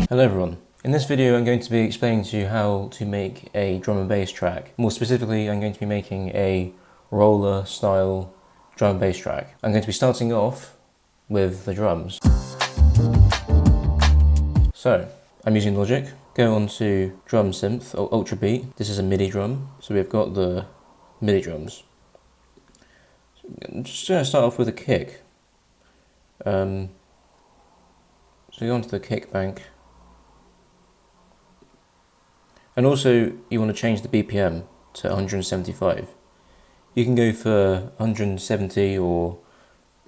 Hello everyone. In this video I'm going to be explaining to you how to make a drum and bass track. More specifically, I'm going to be making a roller style drum and bass track. I'm going to be starting off with the drums. So, I'm using Logic. Go on to drum synth or ultra beat. This is a MIDI drum. So we've got the MIDI drums. I'm just going to start off with a kick. So go onto the kick bank. And also, you want to change the BPM to 175. You can go for 170 or,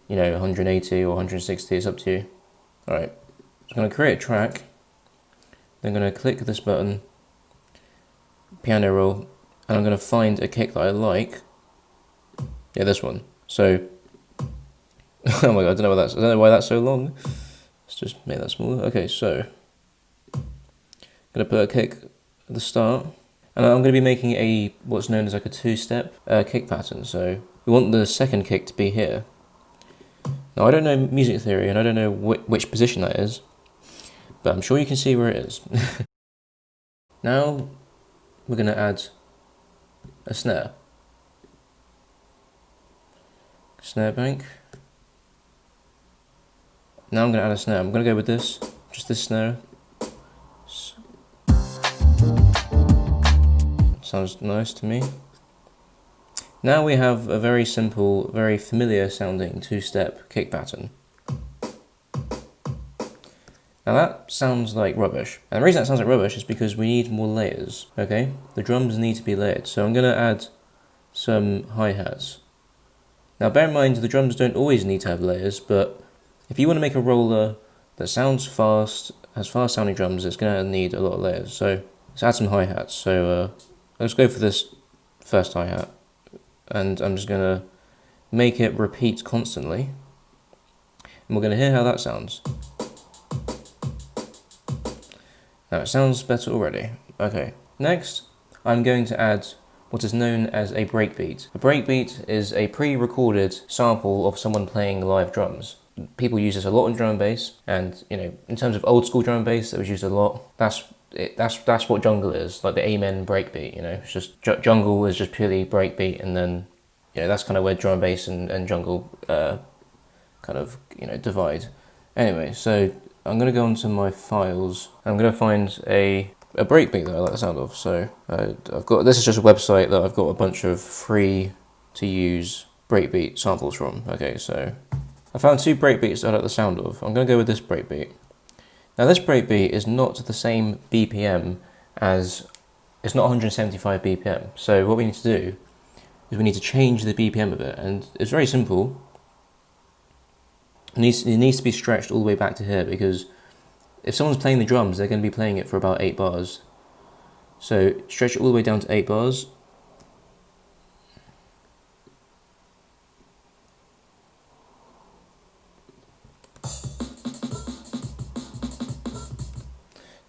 180 or 160, it's up to you. Alright, I'm going to create a track. Then I'm going to click this button, piano roll, and I'm going to find a kick that I like. Yeah, this one. So, oh my god, I don't know why that's so long. Let's just make that smaller. Okay, so, I'm going to put a kick at the start, and I'm going to be making a what's known as like a two-step kick pattern. So we want the second kick to be here. Now I don't know music theory and I don't know which position that is, but I'm sure you can see where it is. Now we're going to add a snare bank. Now I'm going to add a snare. I'm going to go with this, just this snare. Sounds nice to me. Now we have a very simple, very familiar sounding two-step kick pattern. Now that sounds like rubbish. And the reason that sounds like rubbish is because we need more layers, okay? The drums need to be layered. So I'm going to add some hi-hats. Now bear in mind, the drums don't always need to have layers, but if you want to make a roller that sounds fast, has fast sounding drums, it's going to need a lot of layers. So let's add some hi-hats. So let's go for this first hi-hat, and I'm just going to make it repeat constantly, and we're going to hear how that sounds. Now it sounds better already. Okay, next I'm going to add what is known as a breakbeat. A breakbeat is a pre-recorded sample of someone playing live drums. People use this a lot in drum and bass, and in terms of old school drum and bass, it was used a lot. That's what jungle is, like the amen breakbeat. It's just jungle is just purely breakbeat, and then that's kind of where drum and bass and jungle kind of divide. Anyway, so I'm gonna go onto my files. I'm gonna find a breakbeat that I like the sound of. So this is just a website that I've got a bunch of free to use breakbeat samples from. Okay, so I found two breakbeats that I like the sound of. I'm gonna go with this breakbeat. Now this breakbeat is not the same BPM as, it's not 175 BPM. So what we need to do is we need to change the BPM of it, and it's very simple. It needs to be stretched all the way back to here, because if someone's playing the drums, they're going to be playing it for about 8 bars. So stretch it all the way down to 8 bars.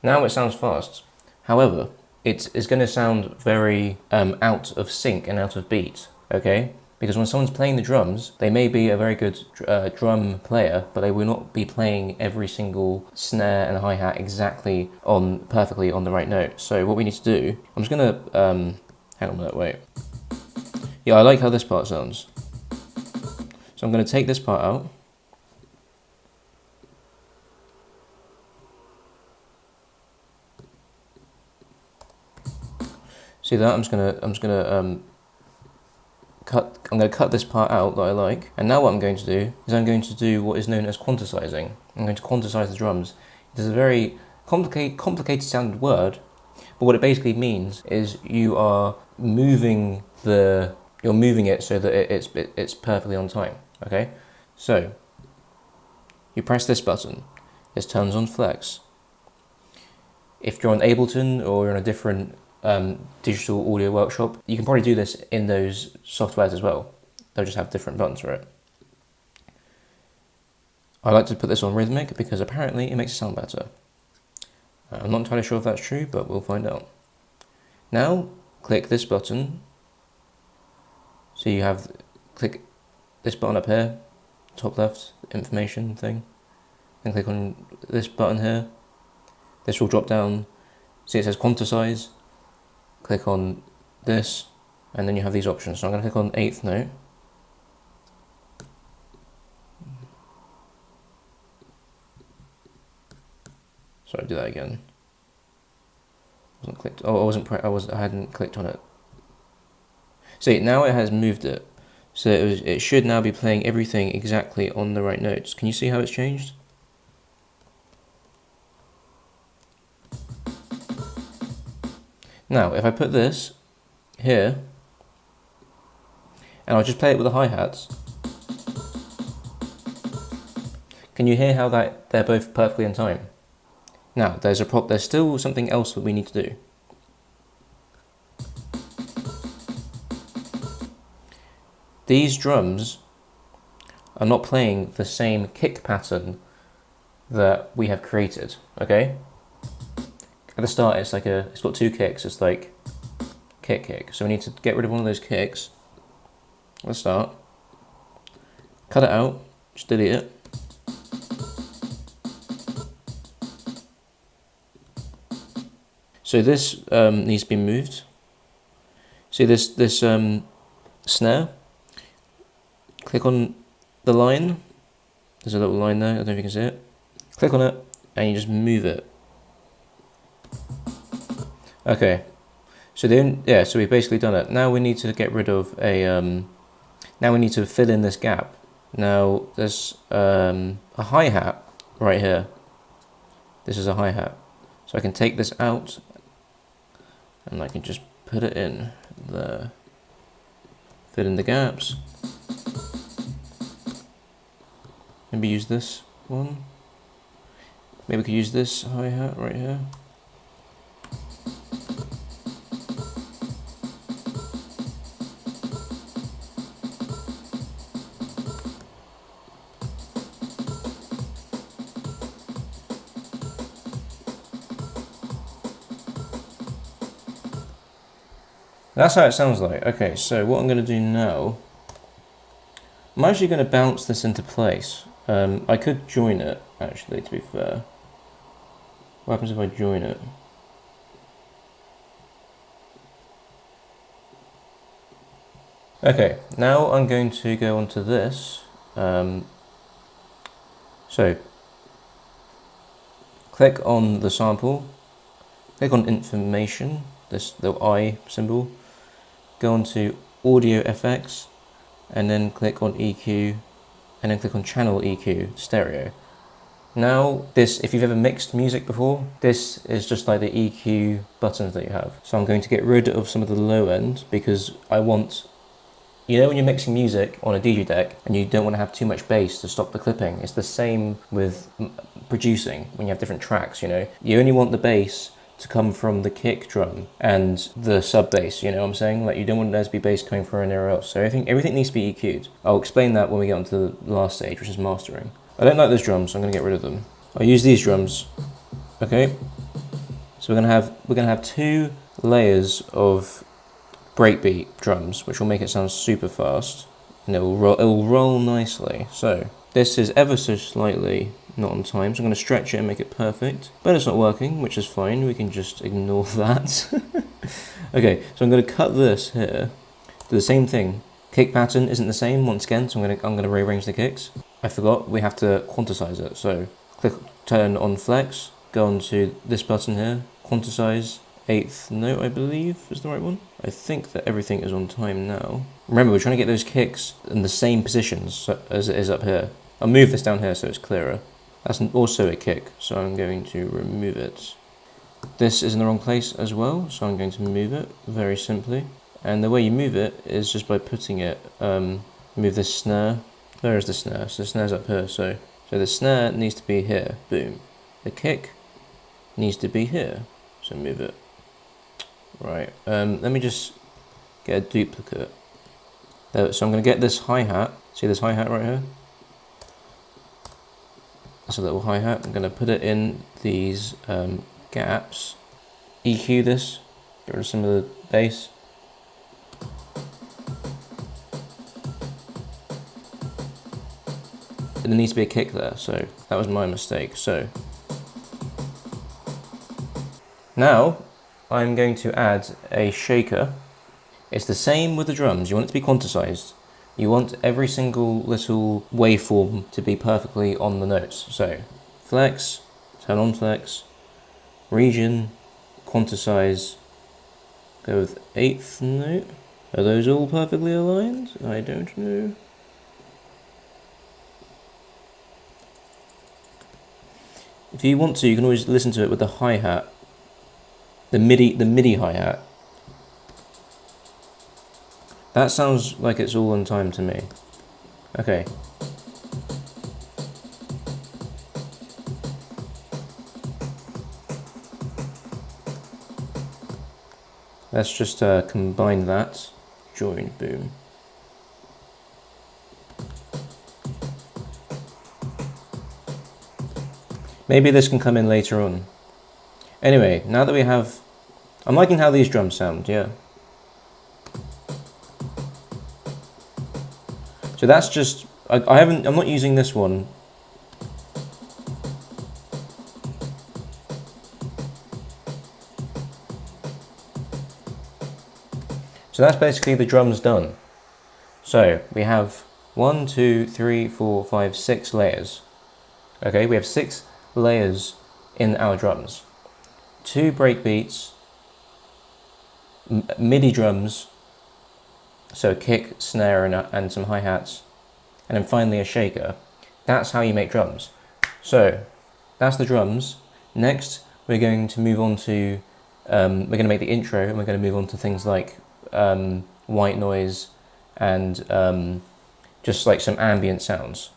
Now it sounds fast. However, it is going to sound very out of sync and out of beat, okay? Because when someone's playing the drums, they may be a very good drum player, but they will not be playing every single snare and hi-hat exactly perfectly on the right note. So what we need to do, I'm just going to, hang on a minute, wait. Yeah, I like how this part sounds. So I'm going to take this part out. See that? I'm gonna cut this part out that I like, and now what I'm going to do is I'm going to do what is known as quantizing. I'm going to quantize the drums. It is a very complicated sounding word, but what it basically means is you are moving it so that it's perfectly on time. Okay, so you press this button. It turns on flex. If you're on Ableton or you're on a different digital audio workshop, you can probably do this in those softwares as well. They'll just have different buttons for it. I like to put this on rhythmic because apparently it makes it sound better. I'm not entirely sure if that's true, but we'll find out. Now click this button. So you click this button up here, top left, information thing. Then click on this button here, This will drop down. See, it says Quantize. Click on this, and then you have these options. So I'm going to click on 8th note. Sorry, do that again. Wasn't clicked. Oh, I hadn't clicked on it. See, now it has moved it. So it should now be playing everything exactly on the right notes. Can you see how it's changed? Now, if I put this here, and I'll just play it with the hi-hats, can you hear how they're both perfectly in time? Now, there's still something else that we need to do. These drums are not playing the same kick pattern that we have created, okay? At the start, it's got 2 kicks. It's like kick, kick. So we need to get rid of one of those kicks. Let's start. Cut it out. Just delete it. So this needs to be moved. See this snare? Click on the line. There's a little line there. I don't know if you can see it. Click on it, and you just move it. Okay, so so we've basically done it. Now we need to get rid of now we need to fill in this gap. Now there's a hi-hat right here. This is a hi-hat. So I can take this out, and I can just put it in there. Fill in the gaps. Maybe use this one. Maybe we could use this hi-hat right here. That's how it sounds like. Okay, so what I'm going to do now, I'm actually going to bounce this into place. I could join it, actually, to be fair. What happens if I join it? Okay, now I'm going to go onto this. So, click on the sample, click on information, this little I symbol, go onto audio FX, and then click on EQ, and then click on channel EQ, stereo. Now this, if you've ever mixed music before, this is just like the EQ buttons that you have. So I'm going to get rid of some of the low end because I want, you know when you're mixing music on a DJ deck and you don't want to have too much bass to stop the clipping, it's the same with producing when you have different tracks, you know. You only want the bass to come from the kick drum and the sub bass, you know what I'm saying? Like you don't want there to be bass coming from anywhere else. So everything needs to be EQ'd. I'll explain that when we get onto the last stage, which is mastering. I don't like those drums, so I'm gonna get rid of them. I'll use these drums. Okay. So we're gonna have 2 layers of breakbeat drums, which will make it sound super fast, and it will roll nicely. So this is ever so slightly not on time, so I'm going to stretch it and make it perfect, but it's not working, which is fine. We can just ignore that. Okay, so I'm going to cut this here, do the same thing. Kick pattern isn't the same once again, so I'm going to rearrange the kicks. I forgot we have to quantize it, so turn on flex, go on to this button here, quantize 8th note, I believe is the right one. I think that everything is on time now. Remember, we're trying to get those kicks in the same positions as it is up here. I'll move this down here so it's clearer. That's also a kick, so I'm going to remove it. This is in the wrong place as well, so I'm going to move it very simply. And the way you move it is just by putting it, move this snare. Where is the snare? So the snare's up here, so the snare needs to be here, boom. The kick needs to be here, so move it. Right, let me just get a duplicate. So I'm going to get this hi-hat, see this hi-hat right here? That's a little hi-hat. I'm going to put it in these gaps. EQ this, get rid of some of the bass. And there needs to be a kick there, so that was my mistake. So Now, I'm going to add a shaker. It's the same with the drums. You want it to be quantized. You want every single little waveform to be perfectly on the notes. So, flex, turn on flex, region, quantize, go with 8th note. Are those all perfectly aligned? I don't know. If you want to, you can always listen to it with the hi-hat, the MIDI hi-hat. That sounds like it's all on time to me. Okay. Let's just combine that. Join, boom. Maybe this can come in later on. Anyway, now that we have... I'm liking how these drums sound, yeah. So that's just... I'm not using this one. So that's basically the drums done. So we have 1, 2, 3, 4, 5, 6 layers. Okay, we have 6 layers in our drums. 2 breakbeats, MIDI drums, so kick, snare, and some hi-hats, and then finally a shaker. That's how you make drums. So that's the drums. Next, we're going to move on to, we're going to make the intro, and we're going to move on to things like white noise and just like some ambient sounds.